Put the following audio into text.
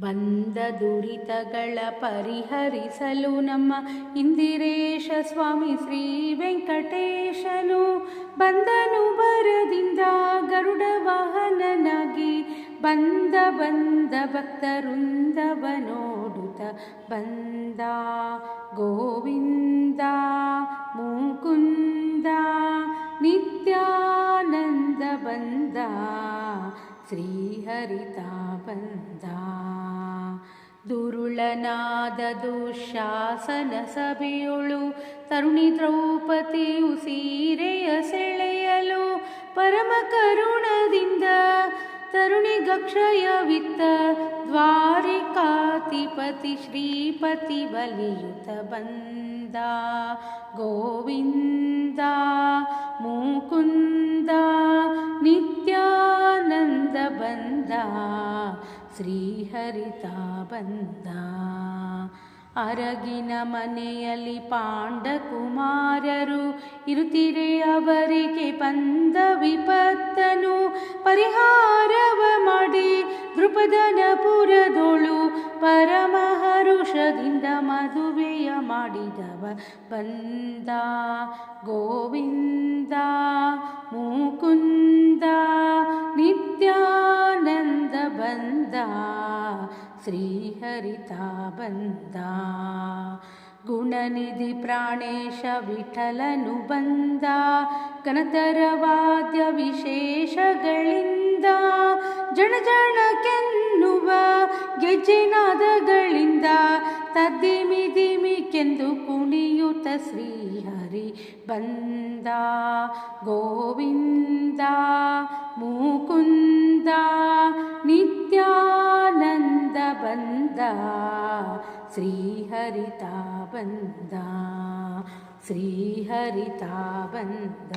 ಬಂದ ದುರಿತಗಳ ಪರಿಹರಿಸಲು ನಮ್ಮ ಇಂದಿರೇಶ ಸ್ವಾಮಿ ಶ್ರೀ ವೆಂಕಟೇಶನು ಬಂದನು ಬರದಿಂದ ಗರುಡ ವಾಹನನಾಗಿ ಬಂದ ಭಕ್ತವೃಂದವ ನೋಡುತ್ತ ಬಂದ ಗೋವಿಂದ ಮುಕುಂದ ನಿತ್ಯಾನಂದ ಬಂದ ಶ್ರೀಹರಿತ ಬಂದ. ದುರುಳನಾದ ದುಶಾಸನ ಸಭೆಯೊಳು ತರುಣಿ ದ್ರೌಪದಿಯು ಸೀರೆಯ ಸೆಳೆಯಲು ಪರಮ ಕರುಣದಿಂದ ತರುಣಿಗಕ್ಷಯವಿತ್ತ ದ್ವಾರಿಕಾಧಿಪತಿ ಶ್ರೀಪತಿ ಬಲಿಯುತ ಬಂದ ಗೋವಿಂದ ಮುಕುಂದ ನಿತ್ಯಾನಂದ ಬಂದ ಶ್ರೀಹರಿತ ಬಂದ. ಅರಗಿನ ಮನೆಯಲ್ಲಿ ಪಾಂಡಕುಮಾರರು ಇರುತ್ತಿರೆ ಅವರಿಗೆ ಬಂದ ವಿಪತ್ತನು ಪರಿಹಾರವ ಮಾಡಿ ದೃಪದನಪುರದೊಳು ಪರಮ ಹರುಷದಿಂದ ಮದುವೆಯ ಮಾಡಿದವ ಬಂದ ಗೋವಿಂದ ಮುಕುಂದ ನಿತ್ಯಾನಂದ ಬಂದ ಶ್ರೀಹರಿತ ಬಂದ. ಗುಣನಿಧಿ ಪ್ರಾಣೇಶ ವಿಠಲನು ಬಂದ ಘನತರ ವಾದ್ಯ ವಿಶೇಷಗಳಿಂದ ಜಣಜಣಕೆನ್ನುವ ಗೆಜ್ಜೆನಾದಗಳಿಂದ ತದ್ದಿಮಿದಿಮಿಕೆಂದು ಕುಣಿಯುತ್ತ ಶ್ರೀಹರಿ ಬಂದ ಗೋವಿಂದ ಮುಕುಂದ ನಿತ್ಯಾನಂದ ಬಂದ ಶ್ರೀಹರಿತ ಬಂದ ಶ್ರೀಹರಿತ ಬಂದ.